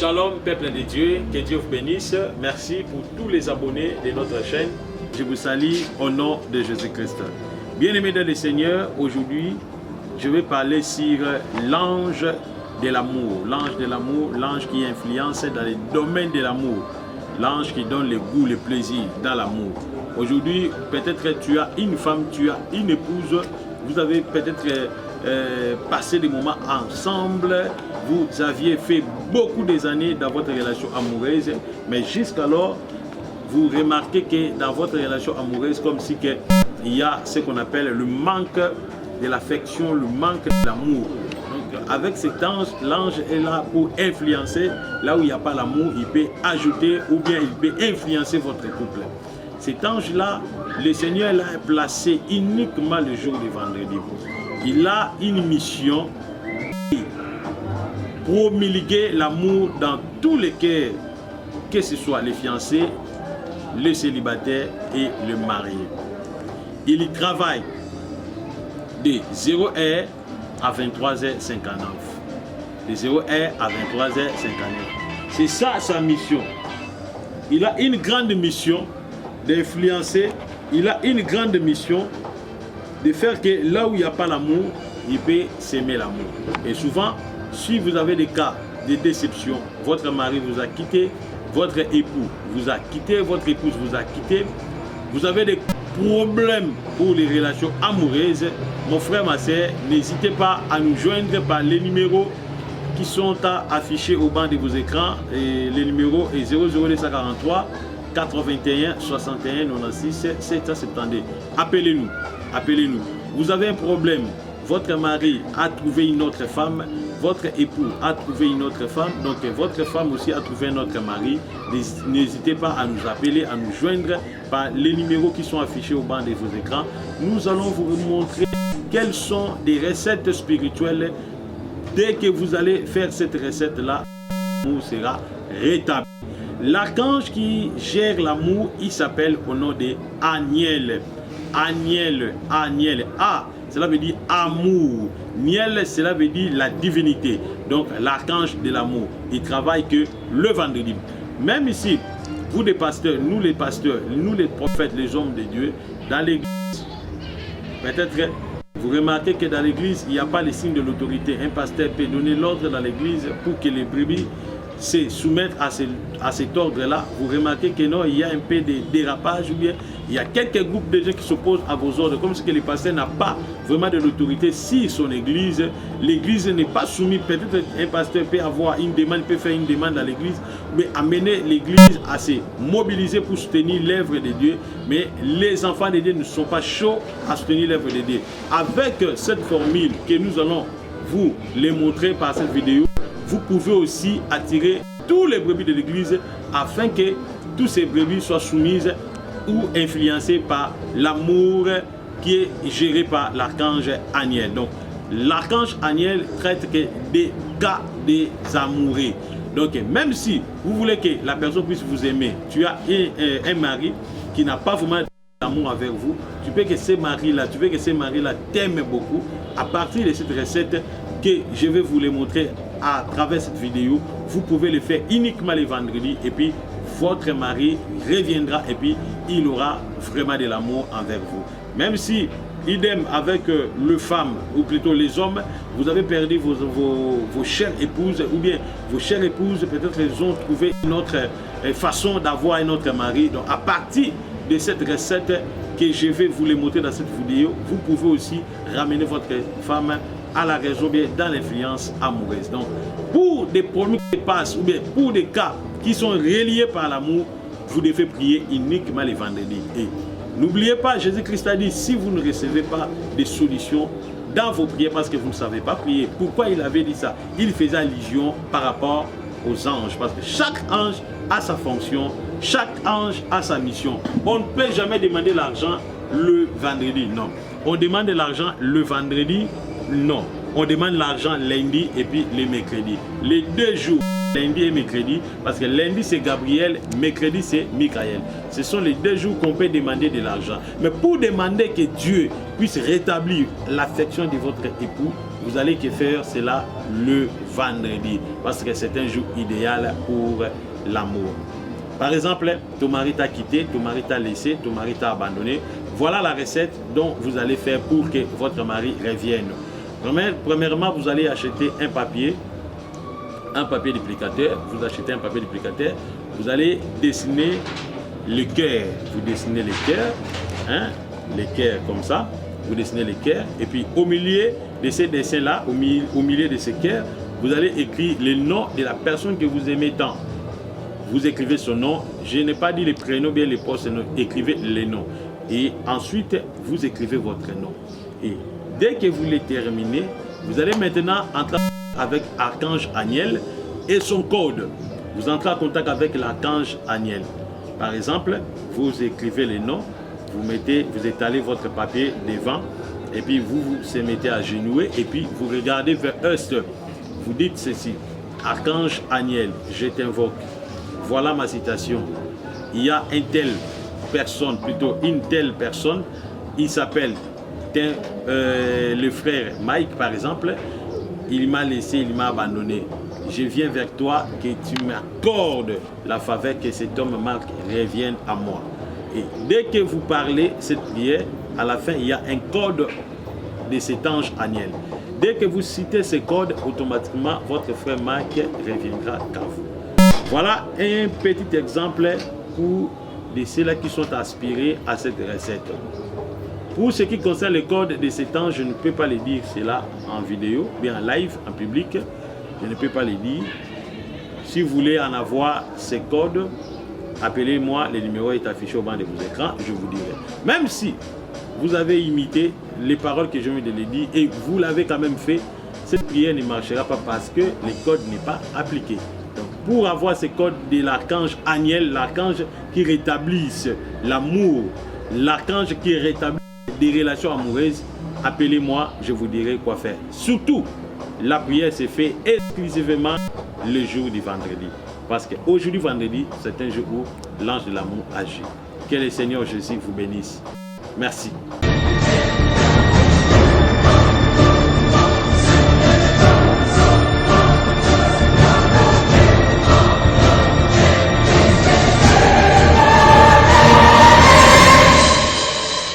Shalom, peuple de Dieu, que Dieu vous bénisse. Merci pour tous les abonnés de notre chaîne. Je vous salue au nom de Jésus-Christ. Bien-aimés dans le Seigneur, aujourd'hui, je vais parler sur l'ange de l'amour. L'ange de l'amour, l'ange qui influence dans les domaines de l'amour. L'ange qui donne le goût, le plaisir dans l'amour. Aujourd'hui, peut-être tu as une femme, tu as une épouse, vous avez peut-être passé des moments ensemble, vous aviez fait beaucoup des années dans votre relation amoureuse, mais jusqu'alors, vous remarquez que dans votre relation amoureuse, comme si il y a ce qu'on appelle le manque de l'affection, le manque de l'amour. Donc, avec cet ange, l'ange est là pour influencer. Là où il n'y a pas l'amour, il peut ajouter ou bien il peut influencer votre couple. Cet ange-là, le Seigneur l'a placé uniquement le jour du vendredi. Il a une mission pour promulguer l'amour dans tous les cœurs, que ce soit les fiancés, les célibataires et le marié. Il y travaille de 0h à 23h59. De 0h à 23h59. C'est ça sa mission. Il a une grande mission d'influencer. Il a une grande mission de faire que là où il n'y a pas l'amour, il peut s'aimer l'amour. Et souvent, si vous avez des cas de déception, votre mari vous a quitté, votre époux vous a quitté, votre épouse vous a quitté, vous avez des problèmes pour les relations amoureuses, mon frère, ma soeur, n'hésitez pas à nous joindre par les numéros qui sont affichés au bas de vos écrans. Et les numéros est 00243 81 61 96 772. Appelez-nous, appelez-nous. Vous avez un problème, votre mari a trouvé une autre femme, votre époux a trouvé une autre femme, donc votre femme aussi a trouvé un autre mari. N'hésitez pas à nous appeler, à nous joindre par les numéros qui sont affichés au bas de vos écrans. Nous allons vous montrer quelles sont des recettes spirituelles. Dès que vous allez faire cette recette-là, l'amour sera rétabli. L'archange qui gère l'amour, il s'appelle au nom de Aniel. Aniel, Aniel. A, cela veut dire amour. Niel, cela veut dire la divinité. Donc l'archange de l'amour, il travaille que le vendredi. Même ici, vous les pasteurs, nous les prophètes, les hommes de Dieu, dans l'église, peut-être vous remarquez que dans l'église, il n'y a pas les signes de l'autorité. Un pasteur peut donner l'ordre dans l'église pour que les brebis se soumettent à cet ordre-là. Vous remarquez que non, il y a un peu de dérapage ou bien il y a quelques groupes de gens qui s'opposent à vos ordres, comme si que le pasteur n'a pas vraiment de l'autorité sur son église. L'église n'est pas soumise. Peut-être un pasteur peut avoir une demande, peut faire une demande dans l'église, mais amener l'église à se mobiliser pour soutenir l'œuvre de Dieu. Mais les enfants de Dieu ne sont pas chauds à soutenir l'œuvre de Dieu. Avec cette formule que nous allons vous les montrer par cette vidéo, vous pouvez aussi attirer tous les brebis de l'église afin que tous ces brebis soient soumises ou influencées par l'amour qui est géré par l'archange Aniel. Donc, l'archange Aniel traite que des cas des amoureux. Donc, même si vous voulez que la personne puisse vous aimer, tu as un mari qui n'a pas vraiment d'amour avec vous, tu veux que ce mari-là t'aime beaucoup. À partir de cette recette que je vais vous les montrer à travers cette vidéo, vous pouvez le faire uniquement les vendredis et puis votre mari reviendra et puis il aura vraiment de l'amour envers vous. Même si, idem avec les femmes ou plutôt les hommes, vous avez perdu vos chères épouses ou bien vos chères épouses, peut-être elles ont trouvé une autre façon d'avoir un autre mari. Donc à partir de cette recette que je vais vous les montrer dans cette vidéo, vous pouvez aussi ramener votre femme à la raison, bien dans l'influence amoureuse. Donc, pour des problèmes qui passent ou bien pour des cas qui sont reliés par l'amour, vous devez prier uniquement les vendredis. Et n'oubliez pas, Jésus-Christ a dit, si vous ne recevez pas des solutions dans vos prières parce que vous ne savez pas prier, pourquoi il avait dit ça? Il faisait allusion par rapport aux anges, parce que chaque ange a sa fonction, chaque ange a sa mission. On ne peut jamais demander l'argent le vendredi, non. On demande l'argent le vendredi, non. On demande l'argent lundi et puis le mercredi. Les 2 jours, lundi et mercredi, parce que lundi c'est Gabriel, mercredi c'est Michael. Ce sont les 2 jours qu'on peut demander de l'argent. Mais pour demander que Dieu puisse rétablir l'affection de votre époux, vous allez que faire cela le vendredi, parce que c'est un jour idéal pour l'amour. Par exemple, ton mari t'a quitté, ton mari t'a laissé, ton mari t'a abandonné. Voilà la recette dont vous allez faire pour que votre mari revienne. Premièrement, vous allez acheter un papier duplicateur. Vous achetez un papier duplicateur. Vous allez dessiner le cœur. Vous dessinez les cœurs, hein, les cœurs comme ça. Vous dessinez les cœurs. Et puis au milieu de ces dessins-là, au milieu de ces cœurs, vous allez écrire le nom de la personne que vous aimez tant. Vous écrivez son nom. Je n'ai pas dit les prénoms, bien les postnoms. Écrivez les noms. Et ensuite, vous écrivez votre nom. Et dès que vous les terminez, vous allez maintenant entrer avec Archange Aniel et son code. Vous entrez en contact avec l'Archange Aniel. Par exemple, vous écrivez les noms, vous étalez votre papier devant, et puis vous vous mettez à genouiller, et puis vous regardez vers Est. Vous dites ceci: Archange Aniel, je t'invoque. Voilà ma citation. Il y a une telle personne, il s'appelle le frère Mike par exemple, il m'a laissé, il m'a abandonné. Je viens vers toi, que tu m'accordes la faveur que cet homme Marc revienne à moi. Et dès que vous parlez cette prière, à la fin, il y a un code de cet ange Aniel. Dès que vous citez ce code, automatiquement, votre frère Marc reviendra à vous. Voilà un petit exemple pour ceux-là qui sont aspirés à cette recette. Pour ce qui concerne le code de cet ange, je ne peux pas le dire cela en vidéo, bien en live, en public. Je ne peux pas le dire. Si vous voulez en avoir ces codes, appelez-moi, le numéro est affiché au bas de vos écrans, je vous dirai. Même si vous avez imité les paroles que je viens de le dire et vous l'avez quand même fait, cette prière ne marchera pas parce que le code n'est pas appliqué. Donc, pour avoir ce code de l'archange Aniel, l'archange qui rétablisse l'amour, l'archange qui rétablit des relations amoureuses, appelez-moi, je vous dirai quoi faire. Surtout, la prière se fait exclusivement le jour du vendredi. Parce qu'aujourd'hui, vendredi, c'est un jour où l'ange de l'amour agit. Que le Seigneur Jésus vous bénisse. Merci.